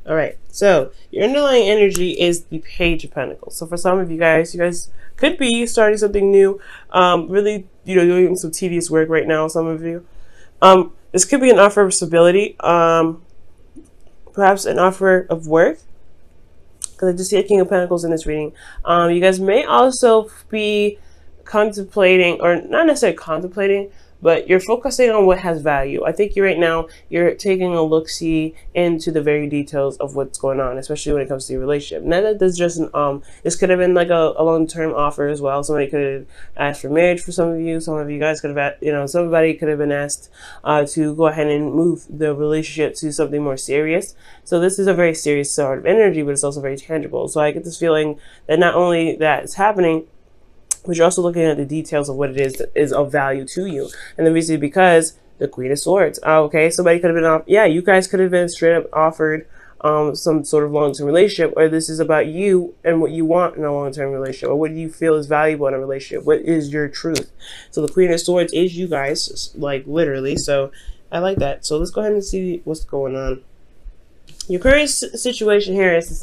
All right, so your underlying energy is the Page of Pentacles. So for some of you guys could be starting something new, really, doing some tedious work right now. Some of you, this could be an offer of stability, perhaps an offer of work. Because I just see a King of Pentacles in this reading. You guys may also be contemplating, or not necessarily contemplating, but you're focusing on what has value. I think right now you're taking a look-see into the very details of what's going on, especially when it comes to your relationship. Now that this just this could have been like a long-term offer as well. Somebody could have asked for marriage for some of you. Some of you guys could have, somebody could have been asked to go ahead and move the relationship to something more serious. So this is a very serious sort of energy, but it's also very tangible. So I get this feeling that not only that it's happening, but you're also looking at the details of what it is that is of value to you. And the reason because the Queen of Swords. Okay, somebody could have been you guys could have been straight up offered some sort of long-term relationship, or this is about you and what you want in a long-term relationship, or what you feel is valuable in a relationship. What is your truth? So the Queen of Swords is you guys, like literally. So I like that. So let's go ahead and see what's going on. Your current situation here is the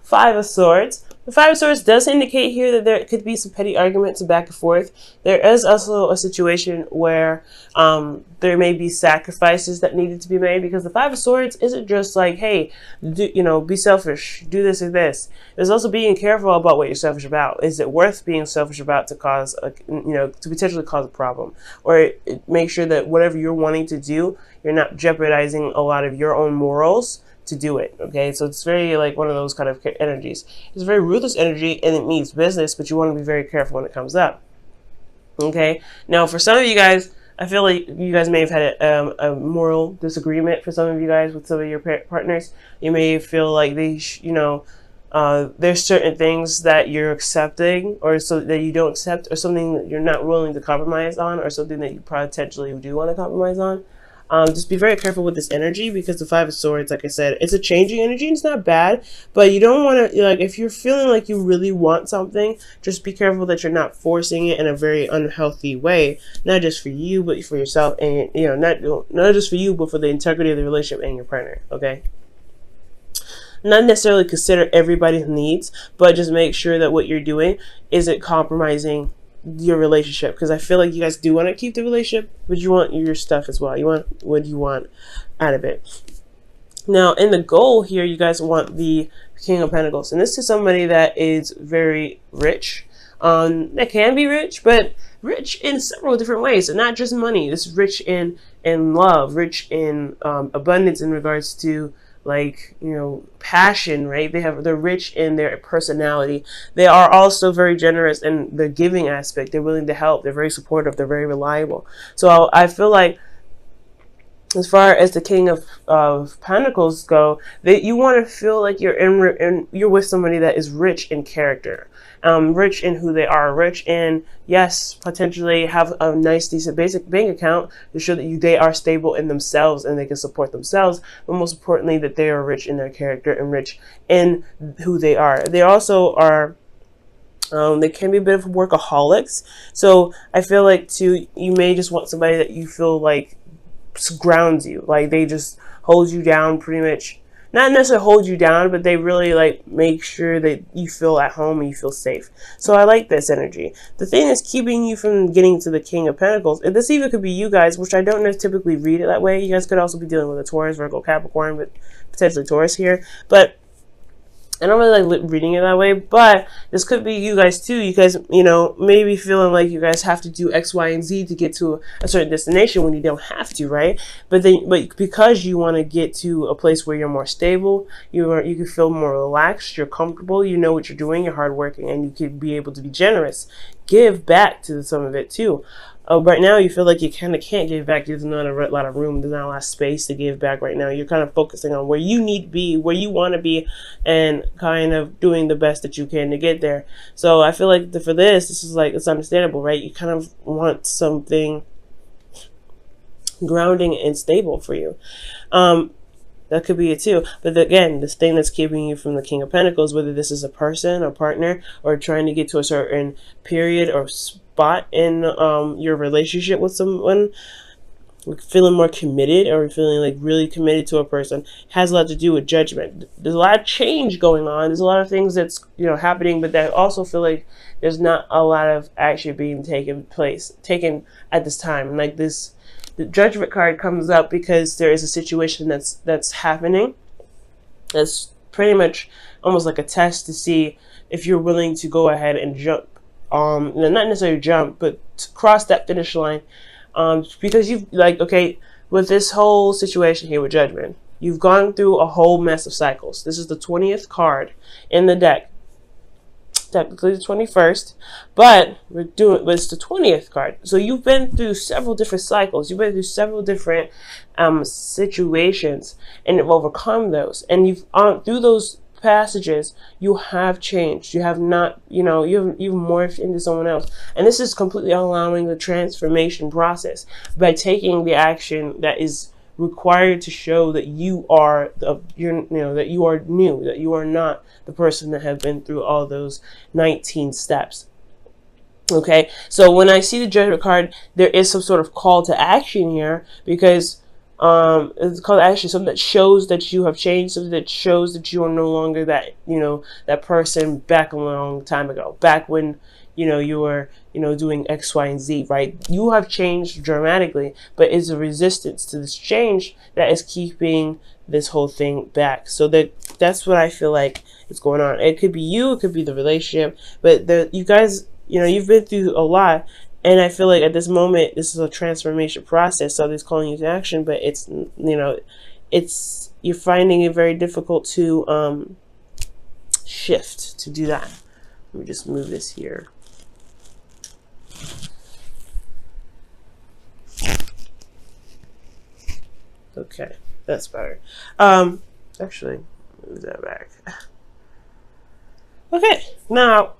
Five of Swords. The Five of Swords does indicate here that there could be some petty arguments back and forth. There is also a situation where there may be sacrifices that needed to be made, because the Five of Swords isn't just like, hey, be selfish, do this or this. There's also being careful about what you're selfish about. Is it worth being selfish about to cause to potentially cause a problem, or make sure that whatever you're wanting to do, you're not jeopardizing a lot of your own morals to do it. Okay, so it's very like one of those kind of energies. It's a very ruthless energy, and it means business, but you want to be very careful when it comes up. Okay, now for some of you guys, I feel like you guys may have had a moral disagreement for some of you guys with some of your partners. You may feel like they there's certain things that you're accepting, or so that you don't accept, or something that you're not willing to compromise on, or something that you potentially do want to compromise on. Just be very careful with this energy, because the Five of Swords, like I said, it's a changing energy. It's not bad, but you don't want to, like, if you're feeling like you really want something, just be careful that you're not forcing it in a very unhealthy way, not just for you, but for yourself, and not just for you, but for the integrity of the relationship and your partner. Okay. Not necessarily consider everybody's needs, but just make sure that what you're doing isn't compromising your relationship, because I feel like you guys do want to keep the relationship, but you want your stuff as well. You want what you want out of it. Now, in the goal here, you guys want the King of Pentacles, and this is somebody that is very rich. That can be rich, but rich in several different ways, and not just money. This is rich in love, rich in abundance in regards to, like, passion, right? They're rich in their personality. They are also very generous in the giving aspect. They're willing to help. They're very supportive. They're very reliable. So I feel like, as far as the King of Pentacles go, that you want to feel like you're with somebody that is rich in character, rich in who they are, rich in, yes, potentially have a nice, decent, basic bank account to show that they are stable in themselves and they can support themselves, but most importantly, that they are rich in their character and rich in who they are. They also are, they can be a bit of workaholics. So I feel like too, you may just want somebody that you feel like grounds you, like they just hold you down pretty much. Not necessarily hold you down, but they really like make sure that you feel at home and you feel safe. So I like this energy. The thing that's keeping you from getting to the King of Pentacles, and this even could be you guys, which I don't typically read it that way. You guys could also be dealing with a Taurus, Virgo, Capricorn, but potentially Taurus here. But I don't really like reading it that way, but this could be you guys too. You guys, maybe feeling like you guys have to do X, Y, and Z to get to a certain destination when you don't have to, right? But because you want to get to a place where you're more stable, you can feel more relaxed, you're comfortable, you know what you're doing, you're hardworking, and you can be able to be generous, give back to some of it too. Right now, you feel like you kind of can't give back. There's not a lot of room. There's not a lot of space to give back right now. You're kind of focusing on where you need to be, where you want to be, and kind of doing the best that you can to get there. So I feel like for this is like, it's understandable, right? You kind of want something grounding and stable for you. That could be it too. But again, this thing that's keeping you from the King of Pentacles, whether this is a person, a partner, or trying to get to a certain period or spot in your relationship with someone, feeling more committed, or feeling like really committed to a person, has a lot to do with judgment. There's a lot of change going on. There's a lot of things that's, you know, happening, but that also feel like there's not a lot of action being taken at this time. And like this, the judgment card comes up because there is a situation that's happening. That's pretty much almost like a test to see if you're willing to go ahead and jump. Not necessarily jump, but to cross that finish line. Because you've, like, okay, with this whole situation here with judgment, you've gone through a whole mess of cycles. This is the 20th card in the deck. Technically the 21st, but it's the 20th card. So you've been through several different cycles. You've been through several different situations, and have overcome those. And you've through those passages, you have changed. You have not, you know, you've morphed into someone else. And this is completely allowing the transformation process by taking the action that is required to show that you are that you are new, that you are not the person that have been through all those 19 steps. Okay, so when I see the judgment card, there is some sort of call to action here, because it's called action, something that shows that you have changed, something that shows that you are no longer that, you know, that person back a long time ago, back when, you know, you were, you know, doing X, Y, and Z, right? You have changed dramatically, but it's a resistance to this change that is keeping this whole thing back. So that's what I feel like is going on. It could be you, it could be the relationship, but you guys, you know, you've been through a lot. And I feel like at this moment, this is a transformation process. So it's calling you to action, but it's, you know, you're finding it very difficult to shift, to do that. Let me just move this here. Okay, that's better. Actually, move that back. Okay, now,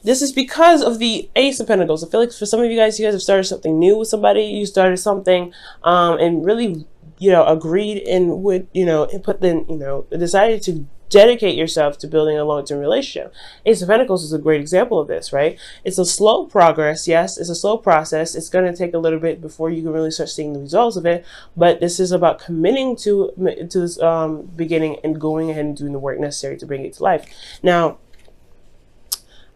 this is because of the Ace of Pentacles. I feel like for some of you guys have started something new with somebody. You started something, and really, you know, agreed and would, you know, and decided to dedicate yourself to building a long-term relationship. Ace of Pentacles is a great example of this, right? It's a slow progress. Yes, it's a slow process. It's going to take a little bit before you can really start seeing the results of it. But this is about committing to this beginning and going ahead and doing the work necessary to bring it to life. Now,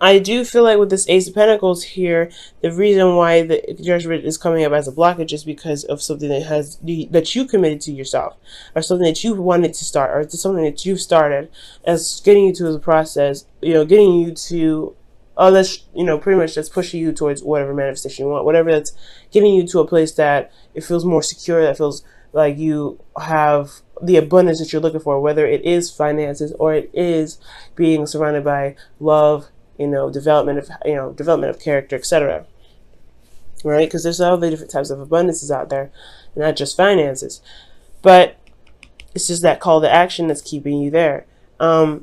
I do feel like with this Ace of Pentacles here, the reason why the judgment is coming up as a blockage is because of something that you committed to yourself, or something that you wanted to start, or something that you started as getting you to the process, you know, getting you to, that's, you know, pretty much that's pushing you towards whatever manifestation you want, whatever that's getting you to a place that it feels more secure, that feels like you have the abundance that you're looking for, whether it is finances or it is being surrounded by love, you know, development of character, etc. Right? Because there's all the different types of abundances out there, not just finances. But it's just that call to action that's keeping you there. So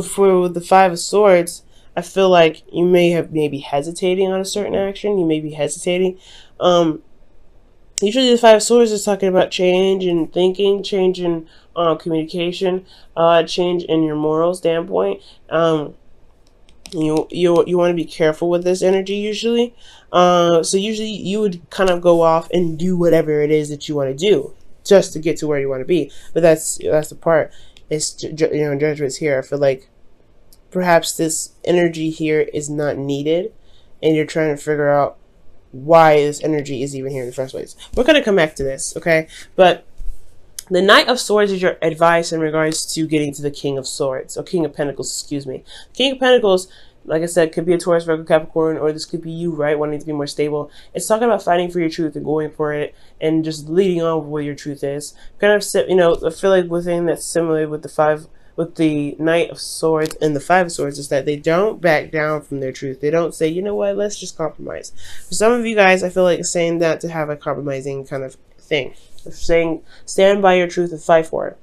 for the Five of Swords, I feel like you maybe hesitating on a certain action. You may be hesitating. Usually the Five of Swords is talking about change in thinking, change in communication, change in your moral standpoint. You want to be careful with this energy usually. So usually you would kind of go off and do whatever it is that you want to do just to get to where you want to be. But that's the part. It's, you know, judgments here. I feel like perhaps this energy here is not needed, and you're trying to figure out why this energy is even here in the first place. We're going to come back to this, okay? But the Knight of Swords is your advice in regards to getting to the King of Swords, or King of Pentacles, excuse me. King of Pentacles, like I said, could be a Taurus, Virgo, Capricorn, or this could be you, right, wanting to be more stable. It's talking about fighting for your truth and going for it and just leading on with what your truth is. Kind of, you know, I feel like within that's similar with the Knight of Swords and the Five of Swords is that they don't back down from their truth. They don't say, you know what, let's just compromise. For some of you guys, I feel like saying that to have a compromising kind of thing. Saying, stand by your truth and fight for it.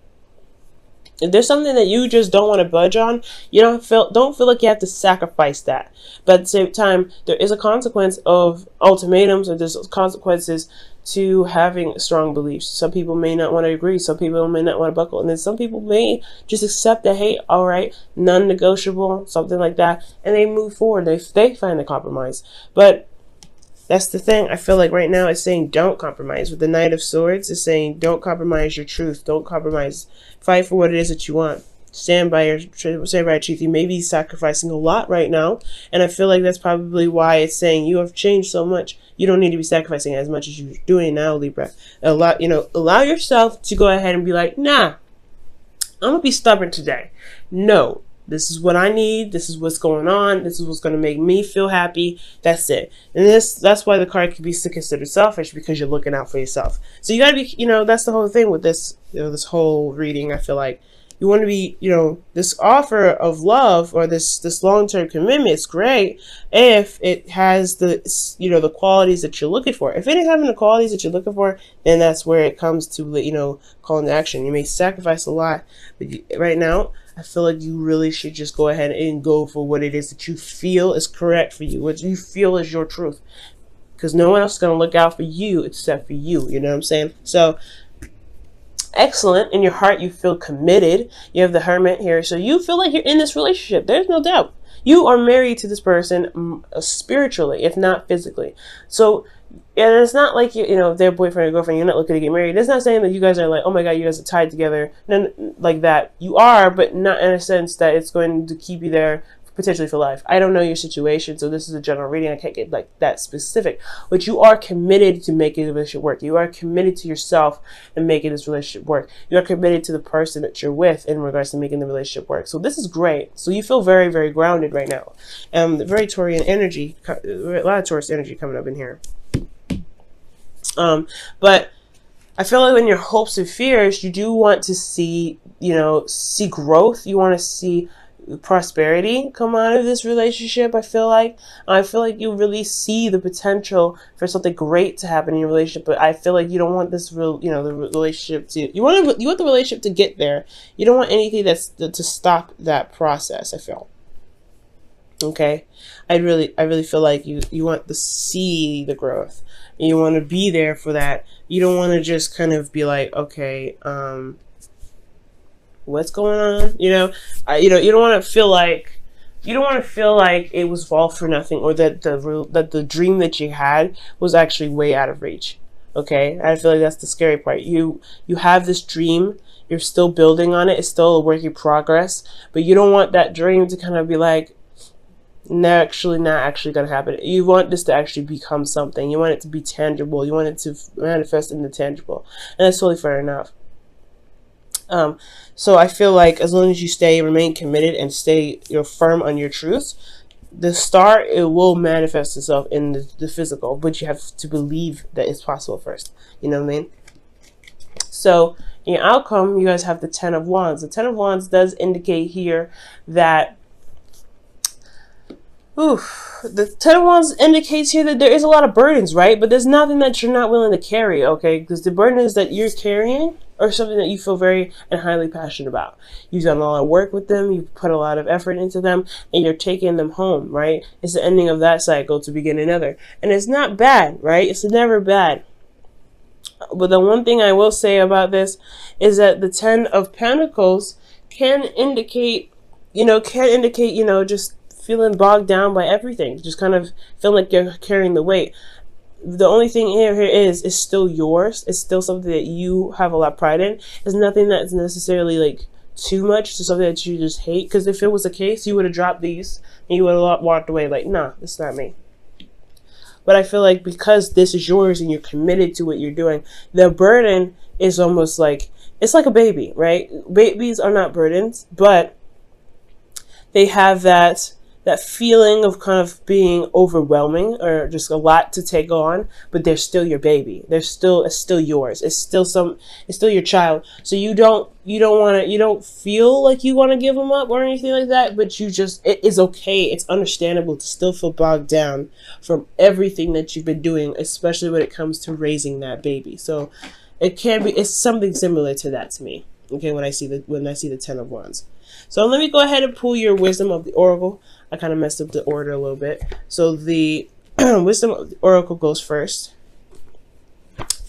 If there's something that you just don't want to budge on, you don't feel like you have to sacrifice that. But at the same time, there is a consequence of ultimatums, or there's consequences to having strong beliefs. Some people may not want to agree. Some people may not want to buckle. And then some people may just accept that, hey, all right, non-negotiable, something like that. And they move forward. They find a compromise. But That's the thing. I feel like right now it's saying don't compromise. With the Knight of Swords, it's saying don't compromise your truth. Don't compromise. Fight for what it is that you want. Stand by your truth. You may be sacrificing a lot right now, and I feel like that's probably why it's saying you have changed so much. You don't need to be sacrificing as much as you're doing now, Libra. Allow yourself to go ahead and be like, nah, I'm gonna be stubborn today. No, this is what I need. This is what's going on. This is what's going to make me feel happy. That's it. And that's why the card could be considered selfish, because you're looking out for yourself. So you got to be, that's the whole thing with this, this whole reading. I feel like you want to be, this offer of love or this long-term commitment is great if it has the, the qualities that you're looking for. If it ain't having the qualities that you're looking for, then that's where it comes to, calling to action. You may sacrifice a lot, but right now, I feel like you really should just go ahead and go for what it is that you feel is correct for you, what you feel is your truth. Because no one else is going to look out for you except for you. You know what I'm saying? So, excellent. In your heart, you feel committed. You have the Hermit here. So you feel like you're in this relationship. There's no doubt. You are married to this person spiritually, if not physically. So, and it's not like their boyfriend or girlfriend. You're not looking to get married. It's not saying that you guys are like, oh my god, you guys are tied together. None like that. You are, but not in a sense that it's going to keep you there potentially for life. I don't know your situation, so this is a general reading. I can't get like that specific. But you are committed to making the relationship work. You are committed to yourself and making this relationship work. You are committed to the person that you're with in regards to making the relationship work. So this is great. So you feel very, very grounded right now. Very Taurian energy, a lot of Taurus energy coming up in here. But I feel like in your hopes and fears, you do want to see, see growth. You want to see prosperity come out of this relationship. I feel like you really see the potential for something great to happen in your relationship, but I feel like you don't want this the relationship to, you want the relationship to get there. You don't want anything to stop that process, I feel. Okay, I really feel like you want to see the growth. You want to be there for that. You don't want to just kind of be like, okay, what's going on? You don't want to feel like it was all for nothing, or that the dream that you had was actually way out of reach. Okay, I feel like that's the scary part. You have this dream. You're still building on it. It's still a work in progress, but you don't want that dream to kind of be like, not actually gonna happen. You want this to actually become something. You want it to be tangible. You want it to manifest in the tangible, and that's totally fair enough. So I feel like as long as you remain committed and stay firm on your truth, the star, it will manifest itself in the physical, but you have to believe that it's possible first. You know what I mean? So in your outcome, you guys have the Ten of Wands. The Ten of Wands does indicate here that the Ten of Wands indicates here that there is a lot of burdens, right? But there's nothing that you're not willing to carry, okay? Because the burdens that you're carrying are something that you feel very and highly passionate about. You've done a lot of work with them, you've put a lot of effort into them, and you're taking them home, right? It's the ending of that cycle to begin another. And it's not bad, right? It's never bad. But the one thing I will say about this is that the Ten of Pentacles can indicate, just feeling bogged down by everything, just kind of feeling like you're carrying the weight. The only thing here is still yours. It's still something that you have a lot of pride in. It's nothing that's necessarily like too much, to something that you just hate. Because if it was the case, you would have dropped these and you would have walked away like, nah, this is not me. But I feel like because this is yours and you're committed to what you're doing, the burden is almost like, it's like a baby, right? Babies are not burdens, but they have that feeling of kind of being overwhelming or just a lot to take on, but they're still your baby. It's still yours. It's still your child. So you don't feel like you want to give them up or anything like that, but it is okay. It's understandable to still feel bogged down from everything that you've been doing, especially when it comes to raising that baby. So it's something similar to that to me. Okay, when I see the Ten of Wands. So let me go ahead and pull your Wisdom of the Oracle. I kind of messed up the order a little bit. So the Wisdom of the Oracle goes first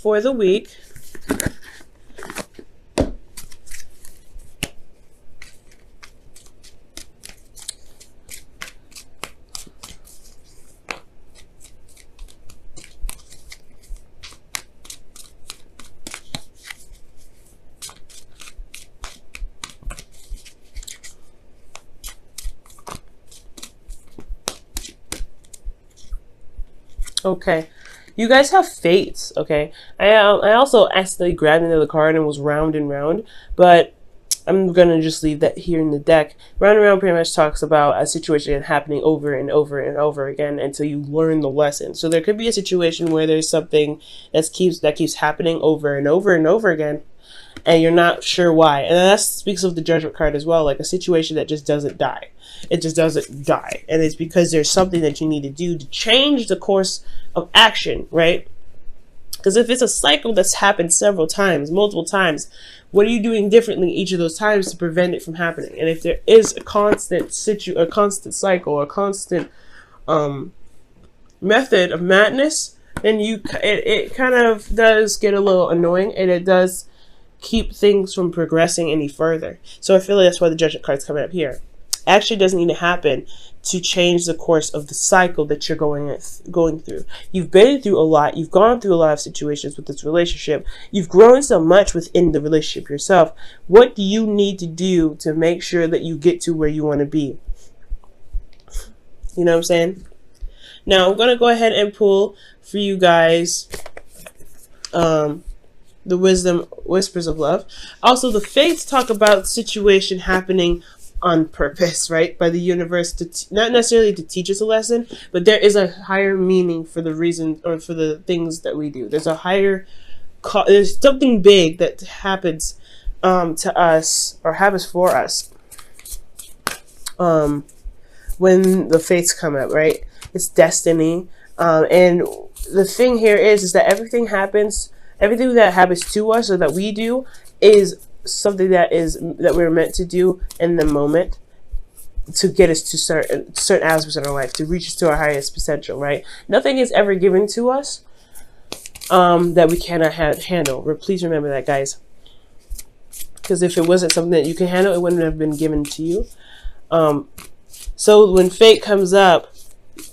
for the week. Okay. You guys have fates, okay? I also accidentally grabbed another card and was round and round, but I'm gonna just leave that here in the deck. Round and round pretty much talks about a situation happening over and over and over again until you learn the lesson. So there could be a situation where there's something that keeps happening over and over and over again, and you're not sure why. And that speaks of the Judgment card as well, like a situation that just doesn't die. It just doesn't die. And it's because there's something that you need to do to change the course of action, right? Because if it's a cycle that's happened several times, multiple times, what are you doing differently each of those times to prevent it from happening? And if there is a constant cycle, a constant method of madness, then it kind of does get a little annoying, and it does keep things from progressing any further. So I feel like that's why the Judgment card's coming up here. Actually doesn't need to happen to change the course of the cycle that you're going through. You've been through a lot. You've gone through a lot of situations with this relationship. You've grown so much within the relationship yourself. What do you need to do to make sure that you get to where you want to be? You know what I'm saying? Now I'm going to go ahead and pull for you guys the Wisdom Whispers of Love. Also, the Fates talk about situation happening on purpose, right, by the universe, not necessarily to teach us a lesson, but there is a higher meaning for the reason or for the things that we do. There's a higher there's something big that happens to us, or happens for us when the fates come up, right? It's destiny. And the thing here is that everything that happens to us or that we do is something that we're meant to do in the moment to get us to certain aspects in our life, to reach us to our highest potential, right? Nothing is ever given to us that we cannot handle. Please remember that, guys, because if it wasn't something that you can handle, it wouldn't have been given to you. So when fate comes up,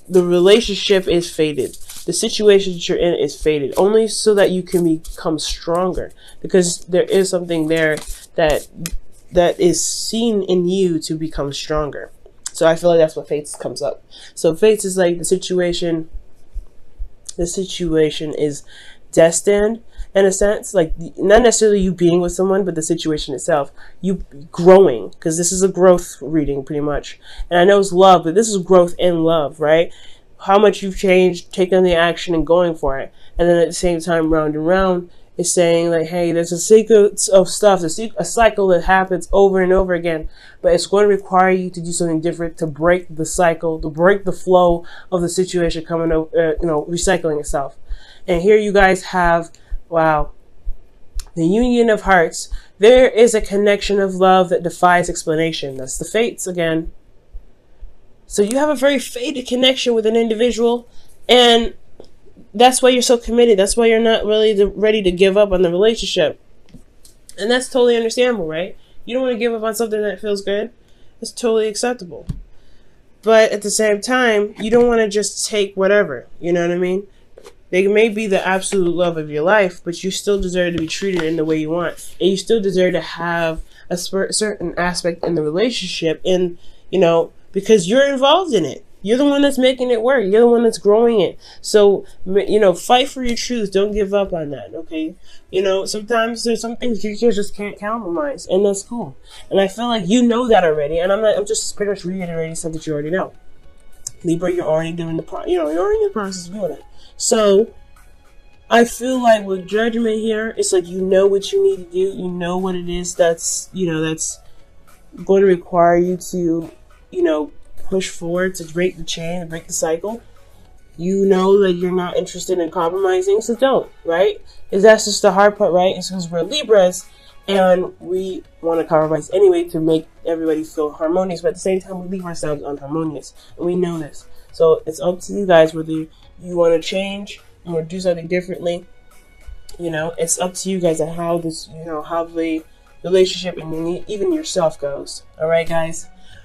the relationship is fated. The situation that you're in is fated, only so that you can become stronger, because there is something there that is seen in you to become stronger. So I feel like that's what fates comes up. So fates is like the situation is destined in a sense, like not necessarily you being with someone, but the situation itself, you growing, because this is a growth reading pretty much. And I know it's love, but this is growth in love, right? How much you've changed, taking the action and going for it. And then at the same time, round and round is saying like, hey, there's a sequence of stuff, a cycle that happens over and over again, but it's going to require you to do something different to break the cycle, to break the flow of the situation coming over, recycling itself. And here you guys have, wow, the union of hearts. There is a connection of love that defies explanation. That's the fates again. So you have a very fated connection with an individual, and that's why you're so committed. That's why you're not really ready to give up on the relationship. And that's totally understandable, right? You don't want to give up on something that feels good. It's totally acceptable. But at the same time, you don't want to just take whatever. You know what I mean? They may be the absolute love of your life, but you still deserve to be treated in the way you want. And you still deserve to have a certain aspect in the relationship, and, because you're involved in it. You're the one that's making it work. You're the one that's growing it. So, fight for your truth. Don't give up on that, okay? Sometimes there's some things you just can't compromise, and that's cool. And I feel like you know that already, and I'm just pretty much reiterating something you already know. Libra, you're already doing you're already in the process of doing it. So, I feel like with Judgment here, it's like you know what you need to do. You know what it is that's going to require you to, push forward, to break the chain and break the cycle. You know that you're not interested in compromising, so don't, right? Because that's just the hard part, right? It's because we're Libras, and we want to compromise anyway to make everybody feel harmonious, but at the same time, we leave ourselves unharmonious, and we know this. So it's up to you guys whether you want to change or do something differently. It's up to you guys on how this, how the relationship and even yourself goes. All right, guys.